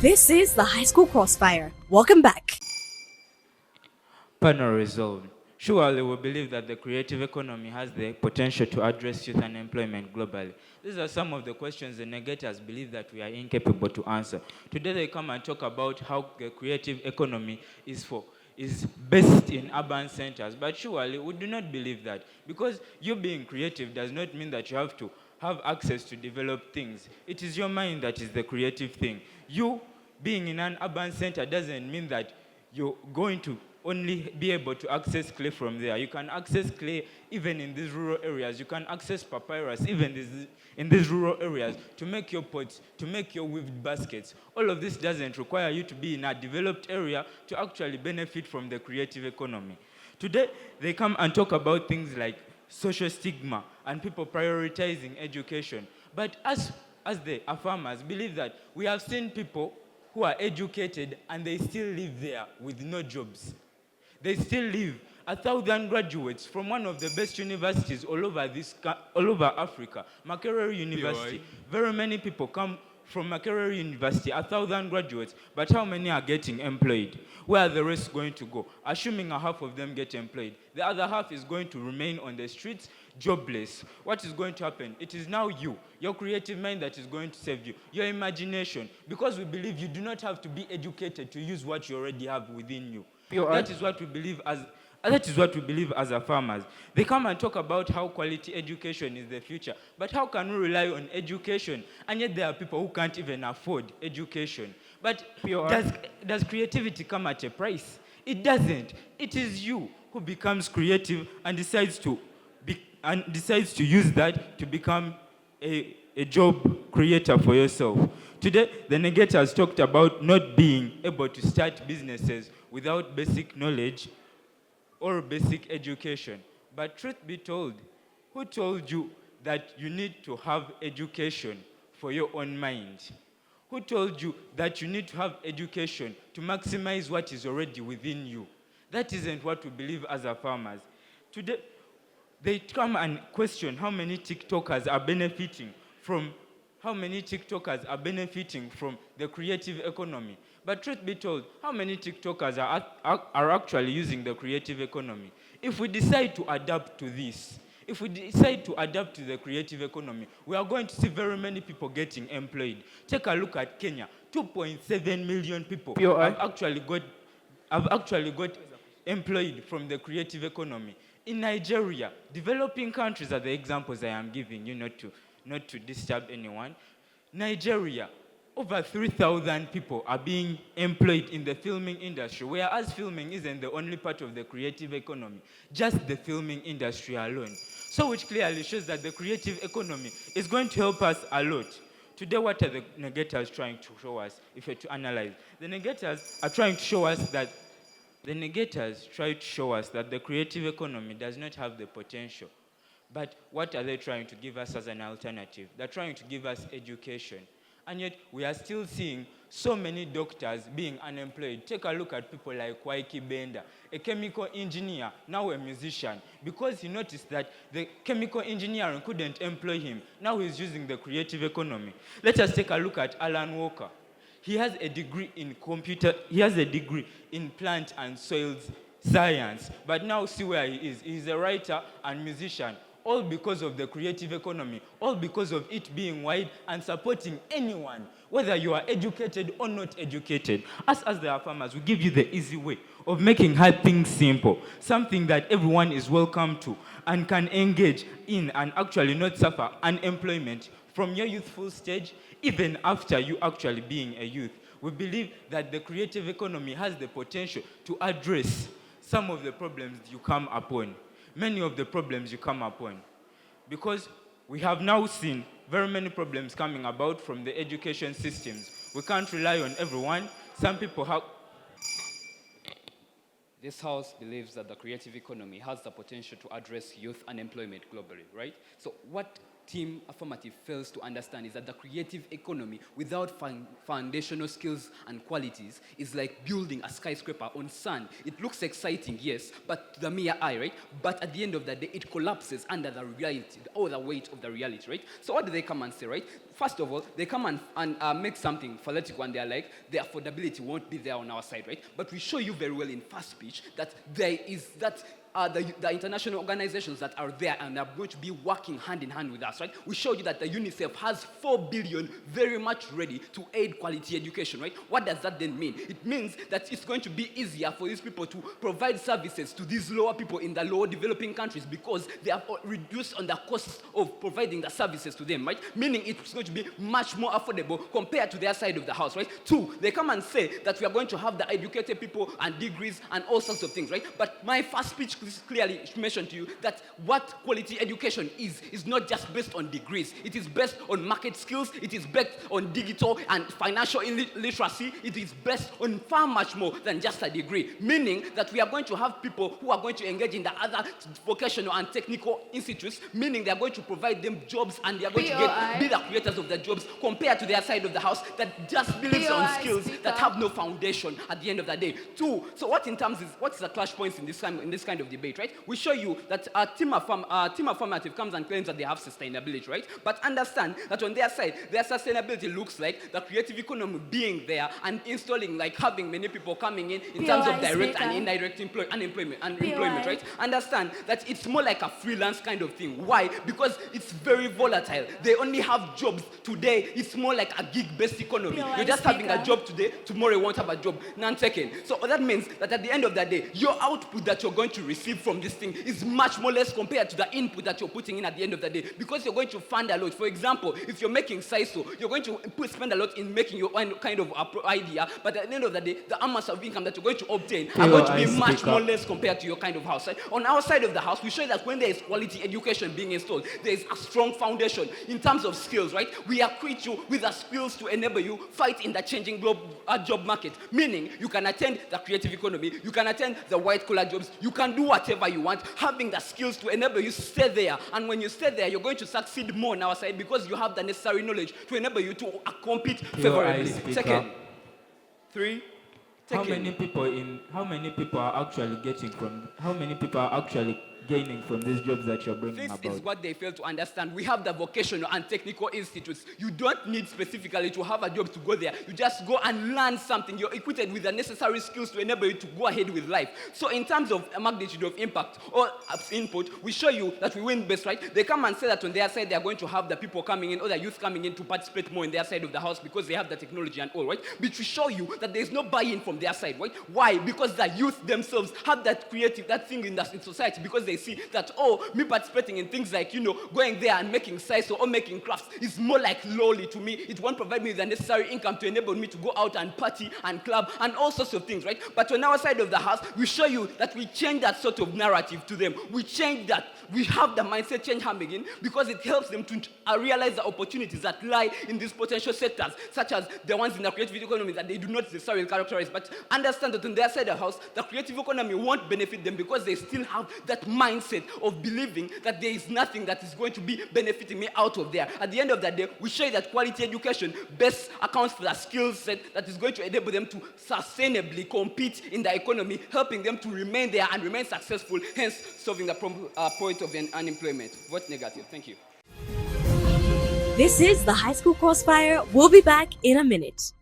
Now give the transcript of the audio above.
This is the High School Crossfire. Welcome back. Panel resolved. Surely we believe that the creative economy has the potential to address youth unemployment globally. These are some of the questions the negators believe that we are incapable to answer. Today they come and talk about how the creative economy is based in urban centers. But surely we do not believe that. Because you being creative does not mean that you have to have access to develop things. It is your mind that is the creative thing. You being in an urban center doesn't mean that you're going to only be able to access clay from there. You can access clay even in these rural areas. You can access papyrus even in these rural areas to make your pots, to make your weaved baskets. All of this doesn't require you to be in a developed area to actually benefit from the creative economy. Today, they come and talk about things like social stigma and people prioritizing education. But as the Affirmers believe that we have seen people who are educated and they still live there with no jobs. They still live 1,000 graduates from one of the best universities all over Africa, Makerere University. Very many people come from Makerere University, 1,000 graduates, but how many are getting employed? Where are the rest going to go? Assuming a half of them get employed, the other half is going to remain on the streets, jobless. What is going to happen? It is now you, your creative mind, that is going to save you, your imagination, because we believe you do not have to be educated to use what you already have within you. That is what we believe as Affirmers. They come and talk about how quality education is the future. But how can we rely on education? And yet there are people who can't even afford education. But does creativity come at a price? It doesn't. It is you who becomes creative and decides to use that to become a job creator for yourself. Today, the negators talked about not being able to start businesses without basic knowledge or basic education. But truth be told, who told you that you need to have education for your own mind? Who told you that you need to have education to maximize what is already within you? That isn't what we believe as Affirmers. Today, they come and question how many TikTokers are benefiting from the creative economy. But truth be told, how many TikTokers are actually using the creative economy? If we decide to adapt to this, if we decide to adapt to the creative economy, we are going to see very many people getting employed. Take a look at Kenya. 2.7 million people have actually got employed from the creative economy. In Nigeria, developing countries are the examples I am giving you, not to disturb anyone. Nigeria, over 3,000 people are being employed in the filming industry, whereas filming isn't the only part of the creative economy, just the filming industry alone. So which clearly shows that the creative economy is going to help us a lot. Today, what are the negators trying to show us, if you're to analyze? The negators are trying to show us that the creative economy does not have the potential. But what are they trying to give us as an alternative? They're trying to give us education. And yet, we are still seeing so many doctors being unemployed. Take a look at people like Waiki Benda, a chemical engineer, now a musician. Because he noticed that the chemical engineering couldn't employ him, now he's using the creative economy. Let us take a look at Alan Walker. He has a degree in plant and soils science, but now see where he is. He's a writer and musician, all because of the creative economy, all because of it being wide and supporting anyone, whether you are educated or not educated. Us as the Affirmers, we give you the easy way of making hard things simple, something that everyone is welcome to and can engage in and actually not suffer unemployment from your youthful stage, even after you actually being a youth. We believe that the creative economy has the potential to address some of the problems you come upon, many of the problems you come upon. Because we have now seen very many problems coming about from the education systems. We can't rely on everyone. Some people have... This house believes that the creative economy has the potential to address youth unemployment globally, right? So what Team Affirmative fails to understand is that the creative economy without foundational skills and qualities is like building a skyscraper on sand. It looks exciting, yes, but to the mere eye, right? But at the end of the day, it collapses under the reality, or the weight of the reality, right? So what do they come and say, right? First of all, they come and make something political, and they're like, the affordability won't be there on our side, right? But we show you very well in first speech that there is that the international organizations that are there and are going to be working hand in hand with us, right? We showed you that the UNICEF has 4 billion very much ready to aid quality education, right? What does that then mean? It means that it's going to be easier for these people to provide services to these lower people in the lower developing countries because they have reduced on the costs of providing the services to them, right? Meaning it's going to be much more affordable compared to their side of the house, right? 2, they come and say that we are going to have the educated people and degrees and all sorts of things, right? But my first speech clearly mentioned to you that what quality education is not just based on degrees. It is based on market skills. It is based on digital and financial literacy. It is based on far much more than just a degree. Meaning that we are going to have people who are going to engage in the other vocational and technical institutes, meaning they are going to provide them jobs and they are going to be the creators of the jobs compared to their side of the house that just believes on skills that have no foundation at the end of the day. 2, so what is the clash points in this kind of debate, right? We show you that Team Affirmative comes and claims that they have sustainability, right? But understand that on their side, their sustainability looks like the creative economy being there and installing, like having many people coming in terms of direct and indirect employment, right? Understand that it's more like a freelance kind of thing. Why? Because it's very volatile. They only have jobs today. It's more like a gig-based economy. You're just having a job today, tomorrow you won't have a job. None taken. So that means that at the end of the day, your output that you're going to receive from this thing is much more less compared to the input that you're putting in at the end of the day, because you're going to fund a lot. For example, if you're making SISO, you're going to spend a lot in making your own kind of idea, but at the end of the day, the amounts of income that you're going to obtain are going to be much more less compared to your kind of house. Right? On our side of the house, we show that when there is quality education being installed, there is a strong foundation in terms of skills, right? We equip you with the skills to enable you fight in the changing job market, meaning you can attend the creative economy, you can attend the white-collar jobs, you can do whatever you want, having the skills to enable you stay there. And when you stay there, you're going to succeed more on our side because you have the necessary knowledge to enable you to compete favorably. Second. 3. How many people are actually gaining from these jobs that you're bringing about? This is what they fail to understand. We have the vocational and technical institutes. You don't need specifically to have a job to go there. You just go and learn something. You're equipped with the necessary skills to enable you to go ahead with life. So in terms of a magnitude of impact or input, we show you that we win best, right? They come and say that on their side, they're going to have the people coming in or the youth coming in to participate more in their side of the house because they have the technology and all, right? But we show you that there's no buy-in from their side, right? Why? Because the youth themselves have that thing in society because they see that, me participating in things like, going there and making sites or making crafts is more like lowly to me. It won't provide me with the necessary income to enable me to go out and party and club and all sorts of things, right? But on our side of the house, we show you that we change that sort of narrative to them. We change that. We have the mindset change happening because it helps them to realize the opportunities that lie in these potential sectors, such as the ones in the creative economy that they do not necessarily characterize. But understand that on their side of the house, the creative economy won't benefit them because they still have that mindset of believing that there is nothing that is going to be benefiting me out of there. At the end of the day, we show that quality education best accounts for the skill set that is going to enable them to sustainably compete in the economy, helping them to remain there and remain successful, hence solving the point of unemployment. Vote negative. Thank you. This is the High School Crossfire. We'll be back in a minute.